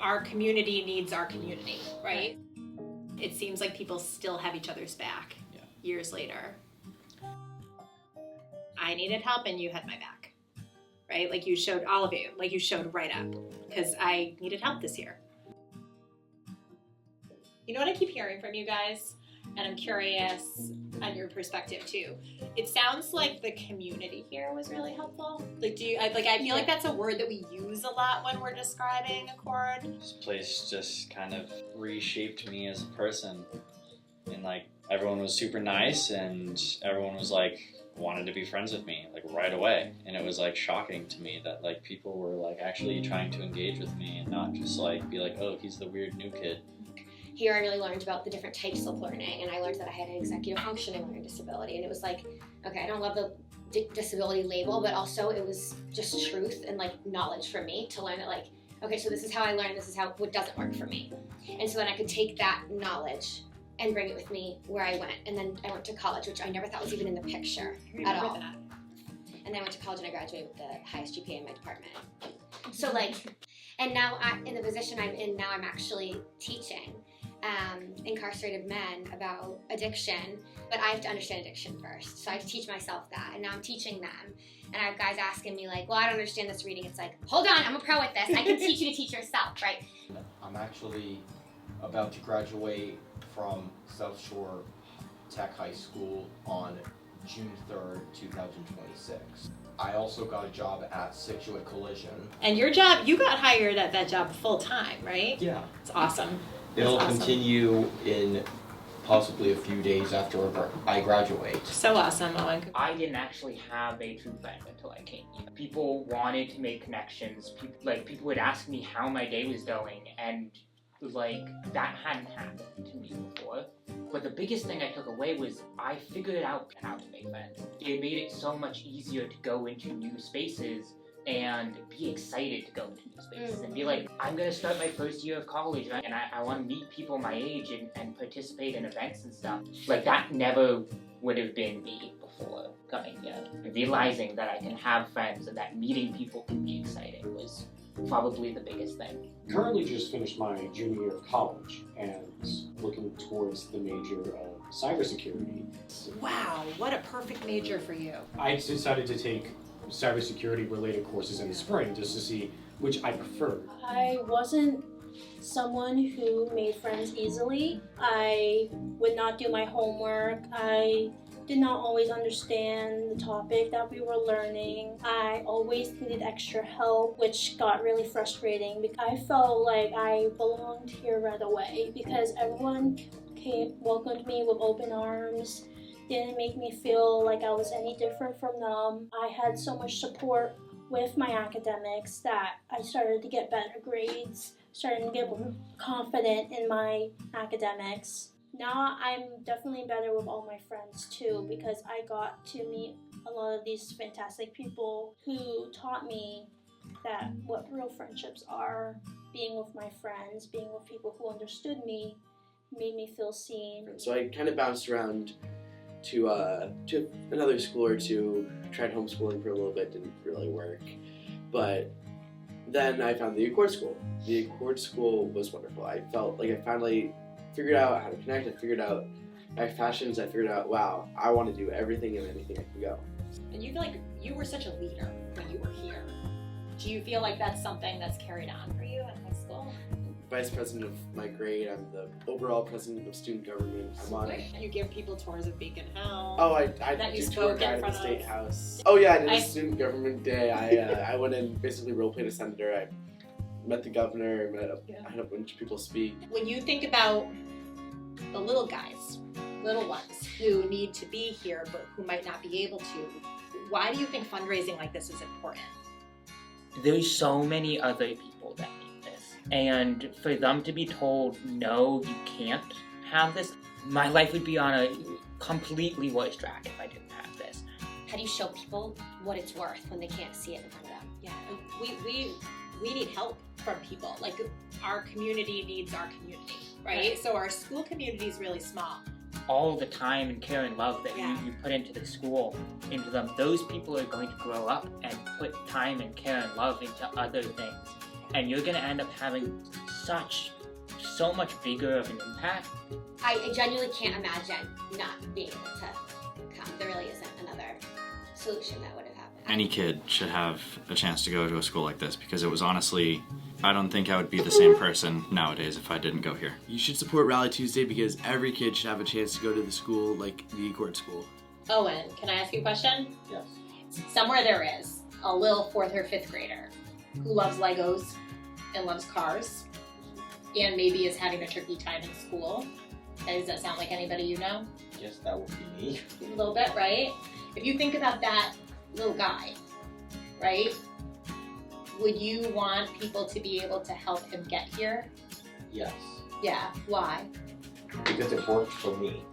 our community needs our community, right? It seems like people still have each other's back years later. I needed help and you had my back, right? Like you showed, all of you, like you showed right up because I needed help this year. You know what I keep hearing from you guys? And I'm curious on your perspective too. It sounds like the community here was really helpful. Like, I feel like that's a word that we use a lot when we're describing Accord. This place just kind of reshaped me as a person. And like, everyone was super nice and everyone was like, wanted to be friends with me, like right away. And it was like shocking to me that like people were like actually trying to engage with me and not just like be like, oh, he's the weird new kid. Here I really learned about the different types of learning, and I learned that I had an executive functioning learning disability, and it was like, okay, I don't love the disability label, but also it was just truth and like knowledge for me to learn that like, okay, so this is how I learn, this is how what doesn't work for me. And so then I could take that knowledge and bring it with me where I went. And then I went to college, which I never thought was even in the picture at all. That. And then I went to college and I graduated with the highest GPA in my department. So like, and now in the position I'm in now, I'm actually teaching incarcerated men about addiction, but I have to understand addiction first. So I have to teach myself that, and now I'm teaching them. And I have guys asking me like, well, I don't understand this reading. It's like, hold on, I'm a pro at this. I can teach you to teach yourself, right? I'm actually about to graduate from South Shore Tech High School on June 3rd, 2026. I also got a job at Scituate Collision. And your job, you got hired at that job full time, right? Yeah. It's awesome. It'll That's awesome. Continue in possibly a few days after I graduate. So awesome, Owen. I didn't actually have a true friend until I came here. People wanted to make connections. People would ask me how my day was going, and like that hadn't happened to me before. But the biggest thing I took away was I figured out how to make friends. It made it so much easier to go into new spaces and be excited to go into new spaces and be like, I'm gonna start my first year of college and I want to meet people my age and participate in events and stuff. Like that never would have been me before coming here. Realizing that I can have friends and that meeting people can be exciting was probably the biggest thing. Currently just finished my junior year of college and looking towards the major of cybersecurity. Wow, what a perfect major for you. I decided to take cybersecurity related courses in the spring just to see which I preferred. I wasn't someone who made friends easily. I would not do my homework. I did not always understand the topic that we were learning. I always needed extra help, which got really frustrating. I felt like I belonged here right away because everyone welcomed me with open arms. Didn't make me feel like I was any different from them. I had so much support with my academics that I started to get better grades, starting to get more confident in my academics. Now I'm definitely better with all my friends too because I got to meet a lot of these fantastic people who taught me that what real friendships are. Being with my friends, being with people who understood me, made me feel seen. So I kind of bounced around to another school or two, tried homeschooling for a little bit, didn't really work. But then I found the Accord School. The Accord School was wonderful. I felt like I finally figured out how to connect. I figured out my passions. I figured out, wow, I want to do everything and anything I can go. And you feel like you were such a leader when you were here. Do you feel like that's something that's carried on for you in high school? Vice president of my grade. I'm the overall president of student government. I'm on. You give people tours of Beacon Hill. Oh, I that you do tour spoke guide in at the front State of. House. Oh yeah, I did a student government day. I went in basically role played a senator. I met the governor. I had a bunch of people speak. When you think about the little guys, little ones who need to be here but who might not be able to, why do you think fundraising like this is important? There's so many other people that need this. And for them to be told, no, you can't have this, my life would be on a completely worse track if I didn't have this. How do you show people what it's worth when they can't see it in front of them? Yeah, we need help from people. Like our community needs our community, right? So our school community is really small. All the time and care and love that you put into the school, into them, those people are going to grow up and put time and care and love into other things. And you're going to end up having so much bigger of an impact. I genuinely can't imagine not being able to come. There really isn't another solution that would have happened. Any kid should have a chance to go to a school like this because it was honestly, I don't think I would be the same person nowadays if I didn't go here. You should support Rally Tuesday because every kid should have a chance to go to the school, like the Accord School. Owen, can I ask you a question? Yes. Somewhere there is a little 4th or 5th grader who loves Legos and loves cars and maybe is having a tricky time in school. Does that sound like anybody you know? Yes, that would be me. A little bit, right? If you think about that little guy, right? Would you want people to be able to help him get here? Yes. Yeah. Why? Because it worked for me.